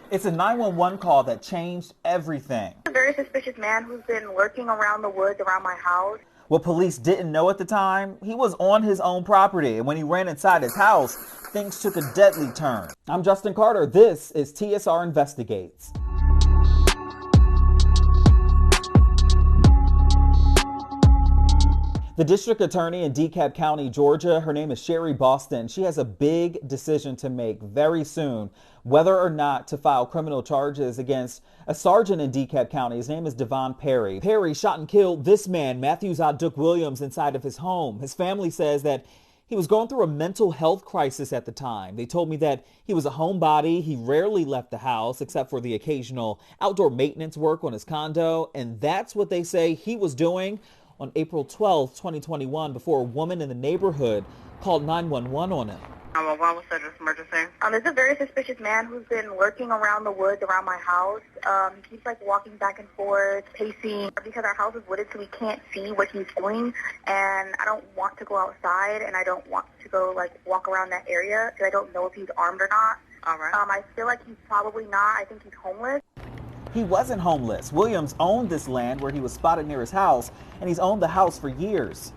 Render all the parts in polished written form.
It's a 911 call that changed everything. A very suspicious man who's been lurking around the woods around my house. What police didn't know at the time, he was on his own property, and when he ran inside his house, things took a deadly turn. I'm Justin Carter. This is TSR Investigates. The district attorney in DeKalb County, Georgia, her name is Sherry Boston. She has a big decision to make very soon, whether or not to file criminal charges against a sergeant in DeKalb County. His name is Devon Perry. Perry shot and killed this man, Matthew Zadok Williams, inside of his home. His family says that he was going through a mental health crisis at the time. They told me that he was a homebody. He rarely left the house except for the occasional outdoor maintenance work on his condo. And that's what they say he was doing on April 12, 2021, before a woman in the neighborhood called 911 on him. What was that emergency? There's a very suspicious man who's been lurking around the woods around my house. He keeps walking back and forth, pacing, because our house is wooded, so we can't see what he's doing. And I don't want to go outside, and I don't want to go walk around that area because I don't know if he's armed or not. All right. I feel like he's probably not. I think he's homeless. He wasn't homeless. Williams owned this land where he was spotted near his house, and he's owned the house for years.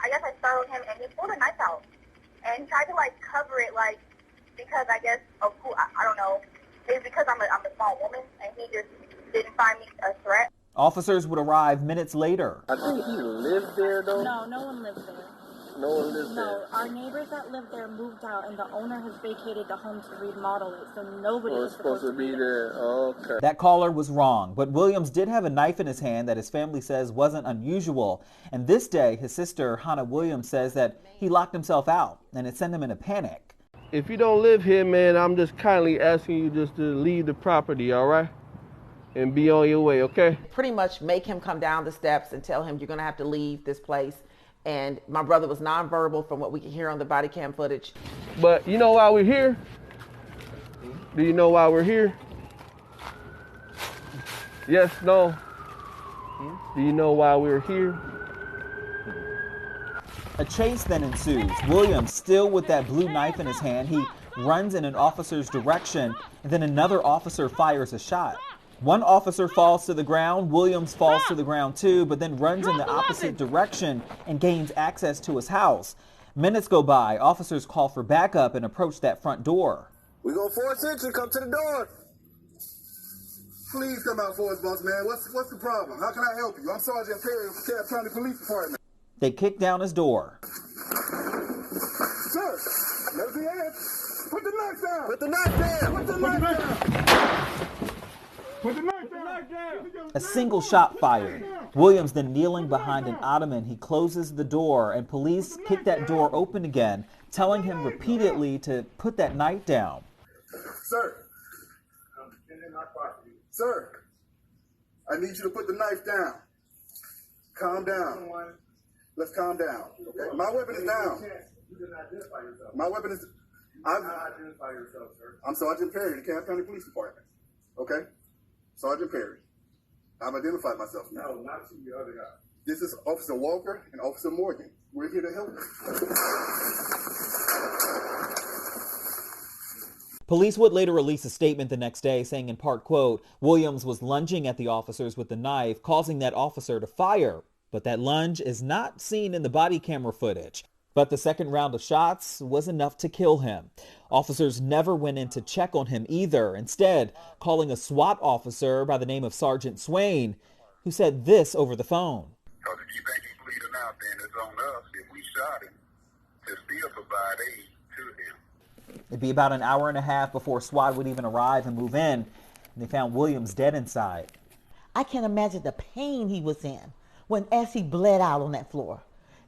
I guess I startled him, and he pulled a knife out, and he tried to cover it, because I guess of who I don't know. It's because I'm a small woman, and he just didn't find me a threat. Officers would arrive minutes later. I think he lived there though. No, no one lives there. No one lives there. No, our neighbors that live there moved out, and the owner has vacated the home to remodel it, so nobody is supposed to be there. Oh, okay. That caller was wrong, but Williams did have a knife in his hand that his family says wasn't unusual. And this day, his sister, Hannah Williams, says that he locked himself out, and it sent him in a panic. If you don't live here, man, I'm just kindly asking you just to leave the property, all right? And be on your way, okay? Pretty much make him come down the steps and tell him you're going to have to leave this place. And my brother was nonverbal from what we can hear on the body cam footage. But you know why we're here? Do you know why we're here? Yes, no? Do you know why we're here? A chase then ensues. Williams, still with that blue knife in his hand, he runs in an officer's direction, and then another officer fires a shot. One officer falls to the ground, Williams falls to the ground too, but then runs in the opposite direction and gains access to his house. Minutes go by, officers call for backup and approach that front door. We go 4th Century, come to the door. Please come out for us, boss man. What's the problem? How can I help you? I'm Sergeant Perry of the DeKalb County Police Department. They kick down his door. Sir, let me in. Put the knife down. Put the knife down. Put the knife down. Put the knife down. A single shot fired. Williams then kneeling behind an ottoman. He closes the door and police kick that door open again, telling him repeatedly to put that knife down. Sir. Sir, I need you to put the knife down. Calm down. Let's calm down. Okay? My weapon is down. You didn't identify yourself. My weapon is... Identify yourself, sir. I'm Sergeant Perry, DeKalb County Police Department. Okay? Sergeant Perry. I've identified myself now. No, not to the other guy. This is Officer Walker and Officer Morgan. We're here to help you. Police would later release a statement the next day saying in part, quote, Williams was lunging at the officers with the knife, causing that officer to fire. But that lunge is not seen in the body camera footage. But the second round of shots was enough to kill him. Officers never went in to check on him either, instead calling a SWAT officer by the name of Sergeant Swain, who said this over the phone. Because if you think he's bleeding out, then it's on us if we shot him to still provide aid to him. It'd be about an hour and a half before SWAT would even arrive and move in, and they found Williams dead inside. I can't imagine the pain he was in as he bled out on that floor.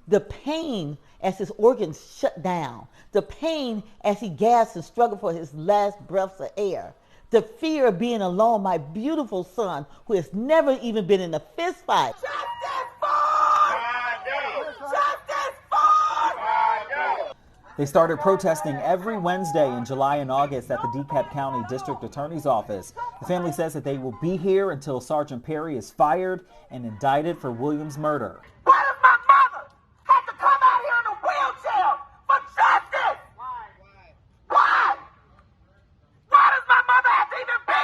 The pain as his organs shut down. The pain as he gasped and struggled for his last breaths of air. The fear of being alone, my beautiful son, who has never even been in a fist fight. They started protesting every Wednesday in July and August at the DeKalb County District Attorney's Office. The family says that they will be here until Sergeant Perry is fired and indicted for Williams' murder. Why does my mother have to come out here in a wheelchair for justice? Why? Why? Why does my mother have to even be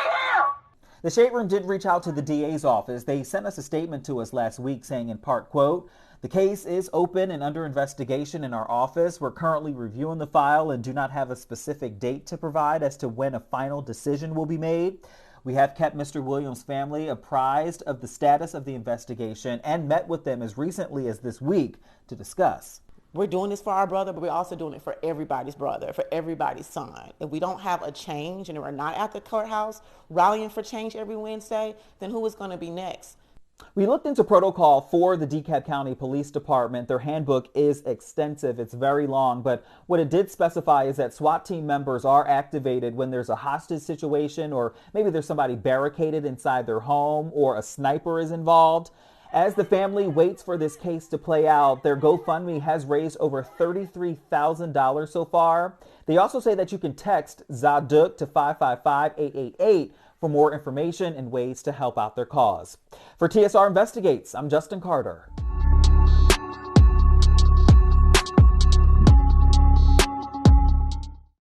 The Shade Room did reach out to the DA's office. They sent us a statement to us last week saying in part, quote, "The case is open and under investigation in our office. We're currently reviewing the file and do not have a specific date to provide as to when a final decision will be made. We have kept Mr. Williams' family apprised of the status of the investigation and met with them as recently as this week to discuss." We're doing this for our brother, but we're also doing it for everybody's brother, for everybody's son. If we don't have a change and we're not at the courthouse rallying for change every Wednesday, then who is going to be next? We looked into protocol for the DeKalb County Police Department. Their handbook is extensive. It's very long, but what it did specify is that SWAT team members are activated when there's a hostage situation, or maybe there's somebody barricaded inside their home, or a sniper is involved. As the family waits for this case to play out, their GoFundMe has raised over $33,000 so far. They also say that you can text Zadok to 555-888 for more information and ways to help out their cause. For TSR Investigates, I'm Justin Carter.